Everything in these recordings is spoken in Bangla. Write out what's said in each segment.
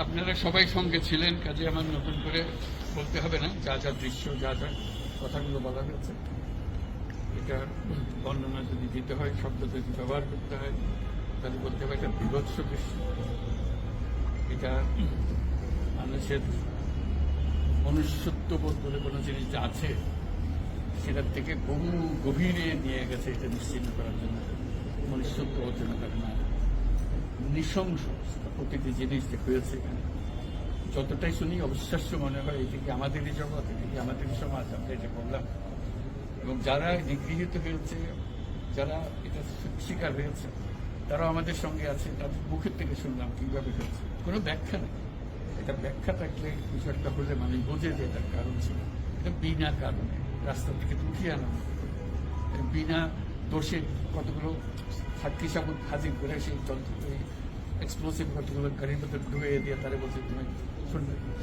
আপনারা সবাই সঙ্গে ছিলেন, কাজে আমার নতুন করে বলতে হবে না। যা যা দৃশ্য, যা যা কথাগুলো বলা হয়েছে, এটা বর্ণনা যদি দিতে হয়, শব্দ যদি ব্যবহার করতে হয়, তাহলে বলতে হবে একটা বিভৎস দৃশ্য। এটা মানুষের মনুষ্যত্ববোধ বলে কোনো জিনিস যা আছে, সেটার থেকে বহু গভীরে নিয়ে গেছে এটা নিশ্চিন্ন করার জন্য। মনুষ্যত্ব অর্জন করে না, নৃশংস প্রতিটি জিনিস যে হয়েছে এখানে, যতটাই শুনি অবিশ্বাস্য মনে হয়। এটি কি আমাদেরই জগৎ, এটি কি আমাদেরই সমাজ? আমরা এটা বললাম। এবং যারা নিগৃহীত হয়েছে, যারা এটা শিকার হয়েছে, তারাও আমাদের সঙ্গে আছে। তাদের মুখের থেকে শুনলাম কিভাবে হয়েছে। কোনো ব্যাখ্যা নেই। এটা ব্যাখ্যা থাকলে কিছু একটা হলে মানুষ বোঝে যে এটার কারণ ছিল। এটা বিনা কারণে রাস্তা থেকে উঠিয়ে আনা, বিনা দোষে কতগুলো সাক্ষী সাবুত হাজির করে সেই যন্ত্র এক্সপ্লোসিভ কতগুলো গাড়ির মধ্যে ঢুকিয়ে দিয়ে তারা বলছে তুমি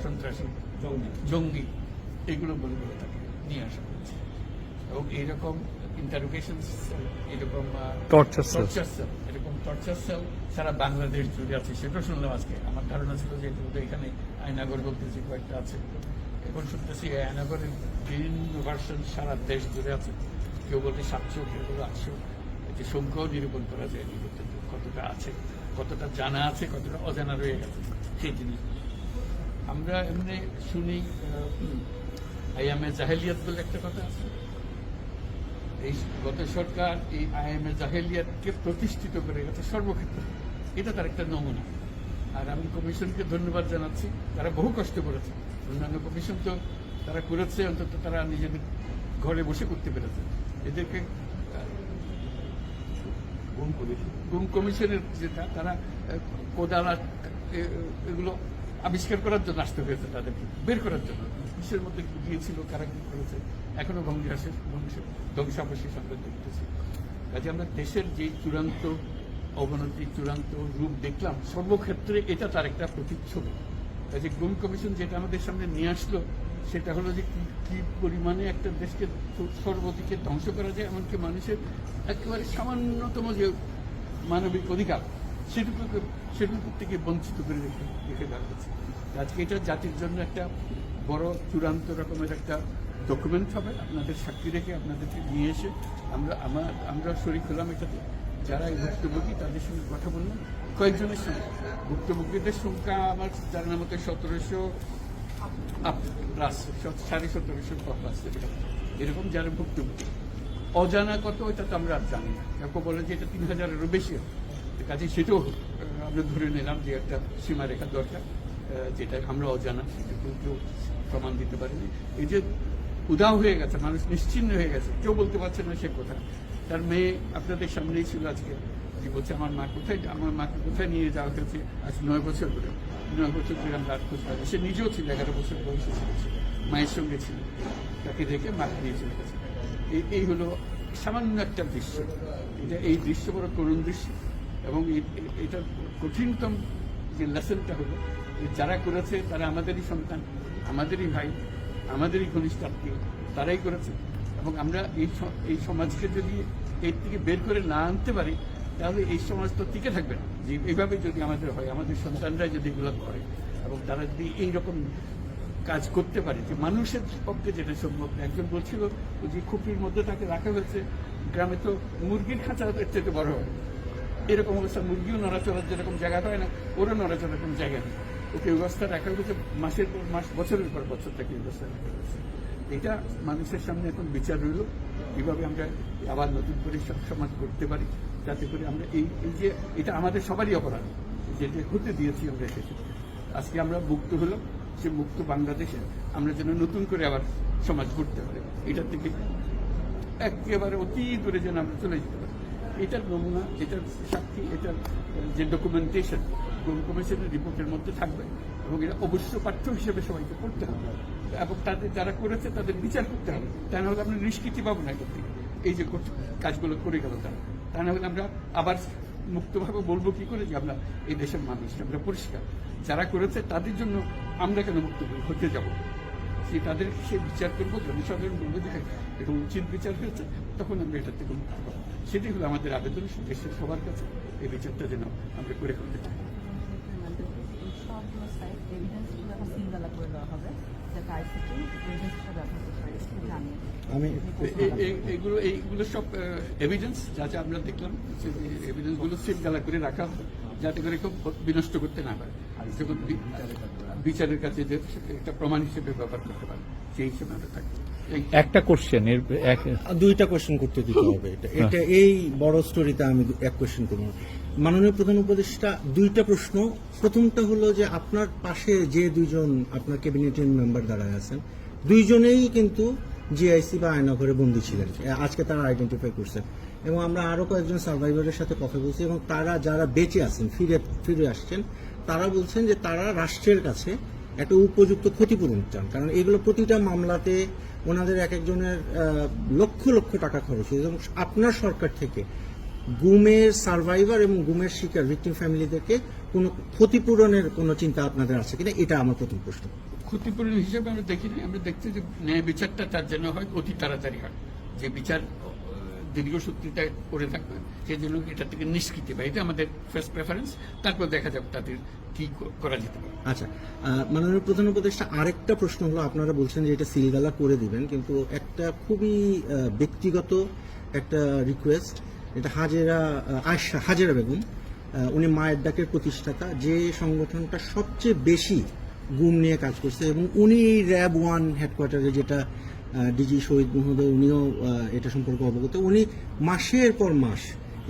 সন্ত্রাসী, জঙ্গি, এগুলো বলে বলে তাকে নিয়ে আসা হয়েছে। এবং এইরকম ইন্টারোগেশন সেল, এরকম টর্চার সেল, এরকম টর্চার সেল সারা বাংলাদেশ জুড়ে আছে। সেটাও শুনলাম আজকে। আমার ধারণা ছিল যে এখানে আয়নাগর বলতে যে কয়েকটা আছে, এখন শুনতেছি আয়নাগরের বিভিন্ন ভার্সন সারা দেশ জুড়ে আছে। কেউ বলতে 700, কেউ বলে 800। যে সংখ্যাও নিরূপণ করা যায় কতটা আছে, কতটা জানা আছে, কতটা অজানা রয়ে গেছে সেই জিনিস। আমরা এমনি শুনি আইএমএ জাহেলিয়াত বলে একটা কথা আছে। এই গত সরকার এই আইএমএ জাহেলিয়াতকে প্রতিষ্ঠিত করে গেছে সর্বক্ষেত্রে। এটা তার একটা নমুনা। আর আমি কমিশনকে ধন্যবাদ জানাচ্ছি, তারা বহু কষ্ট করেছে। অন্যান্য কমিশন তো তারা করেছে, অন্তত তারা নিজেদের ঘরে বসে করতে পেরেছে। এদেরকে গুম কমিশনের যেটা, তারা কোদালা এগুলো আবিষ্কার করার জন্য আসতে হয়েছে, তাদেরকে বের করার জন্য। বিশ্বের মধ্যে গিয়েছিল, কারা কি করেছে, এখনো ধ্বংসাবশেষ আমরা দেখতেছি। কাজে আমরা দেশের যে চূড়ান্ত অবনতি, চূড়ান্ত রূপ দেখলাম, সর্বক্ষেত্রে এটা তার একটা প্রতিচ্ছবি। কাজে গুম কমিশন যেটা আমাদের সামনে নিয়ে আসলো, সেটা হলো যে কি পরিমাণে একটা দেশকে সর্বদিকে ধ্বংস করা যায়, এমনকি মানুষের একেবারে সামান্যতম যে মানবিক অধিকার, সেটুকু থেকে বঞ্চিত করে রেখে দেওয়া হয়েছে। আজকে এটা জাতির জন্য একটা বড় চূড়ান্ত রকমের একটা ডকুমেন্ট হবে। আপনাদের সাক্ষী রেখে, আপনাদেরকে নিয়ে এসে আমরা শরিক হলাম এটাতে। যারা এই ভুক্তভোগী তাদের সঙ্গে কথা বললাম, কয়েকজনের সঙ্গে। ভুক্তভোগীদের সংখ্যা আমার জানার মতো 1700 প্লাস, 1750 প্লাস এরকম যারা ভুক্তভোগী। অজানা কত, এটা তো আমরা আর জানি না। কেউ বলে যে এটা 3000-এরও বেশি। কাজে সেটাও আমরা ধরে নিলাম যে একটা সীমারেখা দরকার, যেটা আমরা অজানা, সেটা কেউ প্রমাণ দিতে পারেনি। এই যে উধাও হয়ে গেছে, মানুষ নিশ্চিন্ন হয়ে গেছে, কেউ বলতে পারছে না সে কোথায়। তার মেয়ে আপনাদের সামনেই ছিল আজকে, যে বলছে আমার মাকে কোথায় নিয়ে যাওয়া হয়েছে। আজ 9 বছর ধরে আমরা খোঁজ পাচ্ছি। সে নিজেও ছিল, 11 বছর বয়সে ছিল, মায়ের সঙ্গে ছিল, তাকে দেখে মাকে নিয়ে চলে গেছে। এই হলো সামান্য একটা দৃশ্য। এই দৃশ্য বড় করুণ দৃশ্য। এবং এটার কঠিনতম যে লেসনটা হলো, যারা করেছে তারা আমাদেরই সন্তান, আমাদেরই ভাই, আমাদেরই ঘনিষ্ঠ আত্মীয়, তারাই করেছে। এবং আমরা এই সমাজকে যদি এর থেকে বের করে না আনতে পারি, তাহলে এই সমাজ তো টিকে থাকবে না। যে এইভাবে যদি আমাদের হয়, আমাদের সন্তানরা যদি এগুলো করে, এবং তারা যদি এইরকম কাজ করতে পারে, যে মানুষের পক্ষে যেটা সম্ভব না। একজন বলছিল যে খুপির মধ্যে তাকে রাখা হয়েছে, গ্রামে তো মুরগির খাঁচা এর চেয়ে বড় হয়। এরকম অবস্থা, মুরগিও নড়াচড়ার যেরকম জায়গা হয় না, ওরও নড়াচড়ার কোনো জায়গা নেই। ওকে ব্যবস্থা রাখা হয়েছে, মাসের পর মাস, বছরের পর বছর তাকে ব্যবস্থা রাখা হয়েছে। এটা মানুষের সামনে এখন বিচার রইল, কিভাবে আমরা আবার নতুন করে সমাজ করতে পারি, যাতে করে আমরা এই যে এটা আমাদের সবারই অপরাধ, যে হতে দিয়েছি আমরা এসেছি। আজকে আমরা মুক্ত হলাম, সে মুক্ত বাংলাদেশে আমরা যেন নতুন করে আবার সমাজ করতে পারি, এটার থেকে একেবারে অতি দূরে যেন আমরা চলে যেতে পারি। এটার নমুনা, এটার সাক্ষী, এটার যে ডকুমেন্টেশন গুম কমিশনের রিপোর্টের মধ্যে থাকবে, এবং এটা অবশ্য পাঠ্য হিসেবে সবাইকে পড়তে হবে, এবং তাদের যারা করেছে তাদের বিচার করতে হবে। তা না হলে আমরা নিষ্কৃতি পাবো না এটার থেকে। এই যে কাজগুলো করে গেল তারা, তা না হলে আমরা আবার মুক্তভাবে বলবো কি করে যে আমরা এই দেশের মানুষ, আমরা পরিষ্কার। যারা করেছে তাদের জন্য আমরা কেন মুক্ত হতে যাব? তাদের সে বিচার করবো, জনসাধারণ বলবো যে এরকম উচিত বিচার হয়েছে, তখন আমরা এটার থেকে মুক্ত পাবো। সেটাই হলো আমাদের আবেদন দেশের সবার কাছে, এই বিচারটা যেন আমরা করে করতে পারি। সবগুলো সাইড এভিডেন্সগুলো এখন সিঙ্গালা করে দেওয়া হবে, যাতে আইসিটি এভিডেন্স হিসেবে ব্যবহার করতে পারে, এটা জানিয়ে আমি এইগুলো সব এভিডেন্স যা যা আমরা দেখলাম, এভিডেন্স গুলো সিলগালা করে রাখা হবে, যাতে করে কেউ বিনষ্ট করতে না পারে, যখন বিচারের কাছে যে একটা প্রমাণ হিসেবে ব্যবহার করতে পারে, সেই হিসেবে আমরা থাকবো। একটা কোশ্চেন এর দুইটা কোশ্চেন করতে দিতে হবে। এটা এই বড় স্টোরিতে আমি এক কোশ্চেন করব। মাননীয় প্রধান উপদেষ্টা, দুইটা প্রশ্ন। প্রথমটা হলো যে আপনার পাশে যে দুইজন আপনার ক্যাবিনেটের মেম্বার দাঁড়ায় আছেন, দুইজনেই কিন্তু জিআইসি বা আয়নাঘরে বন্দী ছিলেন, আজকে তারা আইডেন্টিফাই করছেন, এবং আমরা আরো কয়েকজন সার্ভাইভারের সাথে কথা বলছি, এবং তারা যারা বেঁচে আছেন, ফিরে আসছেন, তারা বলছেন যে তারা রাষ্ট্রের কাছে একটা উপযুক্ত ক্ষতিপূরণ চান, কারণ এগুলো প্রতিটা মামলাতে ওনাদের এক একজনের লক্ষ লক্ষ টাকা খরচ হয়েছে, এবং আপনার সরকার থেকে গুমের সার্ভাইভার এবং গুমের শিকার ভিকটিম ফ্যামিলিদেরকে কোনো ক্ষতিপূরণের কোনো চিন্তা আপনাদের আছে কিনা, এটা আমার প্রথম প্রশ্ন। ক্ষতিপূরণ হিসেবে আমরা দেখিনি, আমরা দেখছি যে ন্যায় বিচারটা তার জন্য হয় অতি তাড়াতাড়ি হয়, যে বিচার দীর্ঘসূত্রিতা করে থাকবে সেই জন্য এটা থেকে নিষ্কৃতি পায়, এটা আমাদের ফার্স্ট প্রেফারেন্স, তারপর দেখা যাবে তাদের কি করা যেতে পারে। আচ্ছা, মাননীয় প্রধান উপদেষ্টা, আরেকটা প্রশ্ন হলো, আপনারা বলছেন যে এটা সিলগালা করে দিবেন, কিন্তু একটা খুবই ব্যক্তিগত একটা রিকোয়েস্ট, এটা হাজেরা বেগম, উনি মায়ের ডাকের প্রতিষ্ঠাতা, যে সংগঠনটা সবচেয়ে বেশি গুম নিয়ে কাজ করছে, এবং উনি র্যাব 1 হেডকোয়ার্টারে, যেটা ডিজি শহীদ মহোদয়, উনিও এটা সম্পর্কে অবগত, উনি মাসের পর মাস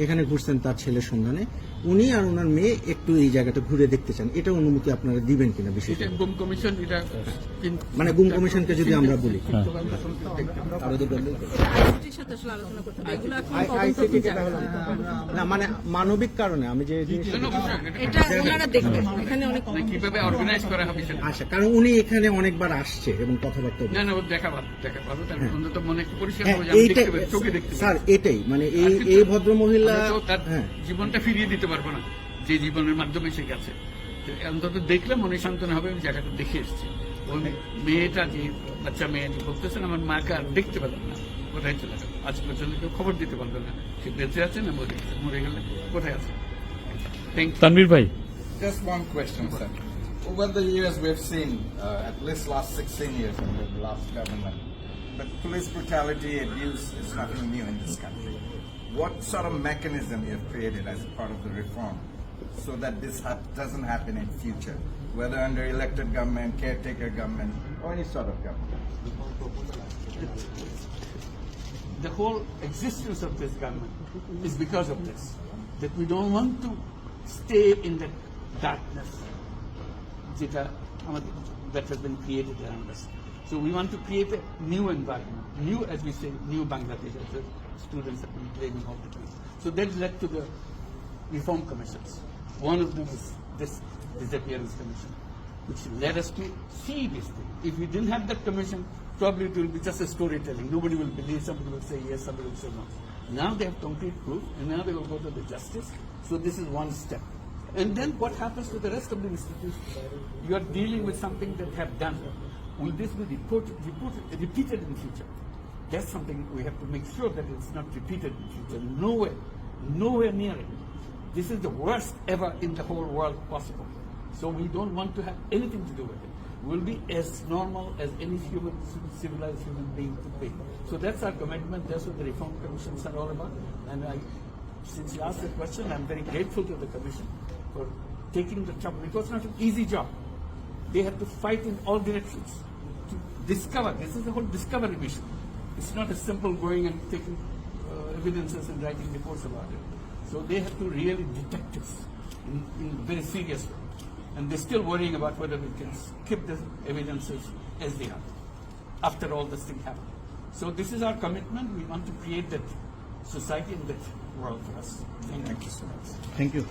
এখানে ঘুরছেন তার ছেলের সন্ধানে, উনি আর ওনার মেয়ে একটু এই জায়গাটা ঘুরে দেখতে চান, এটা অনুমতি আপনারা দিবেন কিনা? বিশেষ গুম কমিশন, এটা মানে গুম কমিশনকে যদি আমরা বলি, আইসিটির সাথে আসলে আলোচনা করতে হবে, এগুলো এখন না মানে মানবিক কারণে আমি যে এটা ওনারা দেখবেন, এখানে অনেক কিভাবে অর্গানাইজ করা হবে সেটা। আচ্ছা, কারণ উনি এখানে অনেকবার আসছে এবং কথাবার্তা না না, ও দেখা ভালো, তার অন্তত মনে একটু পরিষ্কার হ্যাঁ, হবে, আমি এইটা দেখতে পারি, চোখে দেখতে পারি। স্যার, এটাই মানে এই ভদ্র মহিলা, আমরা তো তার হ্যাঁ, জীবনটা ফিরিয়ে দিতে পারবো না, যে জীবনের মাধ্যমে সে গেছে, তো অন্তত দেখলে মনে সান্ত্বনা হবে, আমি জায়গাটা দেখে এসেছি। ওই মেয়েটা, যে বাচ্চা মেয়ে, যে বলতেছেন আমার মাকে আর দেখতে পেলাম না, কোথায় চলে গেল, আজ পর্যন্ত কেউ খবর দিতে পারলো না, সে বেঁচে আছে না মরে গেলে কোথায় আছে। Thank you. তানভীর ভাই, Just one question, sir. Over the years, we've seen, at least last 16 years under the last government, but police brutality, abuse is nothing new in this country. What sort of mechanism you have created as a part of the reform so that this doesn't happen in future, whether under elected government, caretaker government, or any sort of government? The whole existence of this government is because of this, that we don't want to stay in that darkness that has been created around us. So we want to create a new environment, new, as we say, new Bangladesh, as the students have been claiming all the time. So that led to the reform commissions. One of them is this disappearance commission, which led us to see this thing. If we didn't have that commission, probably it will be just a storytelling. Nobody will believe, somebody will say yes, somebody will say no. Now they have concrete proof, and now they will go to the justice. So this is one step. And then what happens to the rest of the institutions? You are dealing with something that have done. Will this be repeated in future? That's something we have to make sure that it's not repeated in future. Nowhere near it. This is the worst ever in the whole world possible. So we don't want to have anything to do with it. We'll be as normal as any civilized human being could be. So that's our commitment. That's what the reform commissions are all about. And since you asked the question, I'm very grateful to the commission for taking the trouble. It was not an easy job. They had to fight in all directions to discover. This is the whole discovery mission. It's not as simple going and taking evidences and writing reports about it. So they have to really detect this in a very serious way. And they're still worrying about whether we can keep the evidences as they are after all this thing happened. So this is our commitment. We want to create that society and that world for us. Thank you so much. Thank you.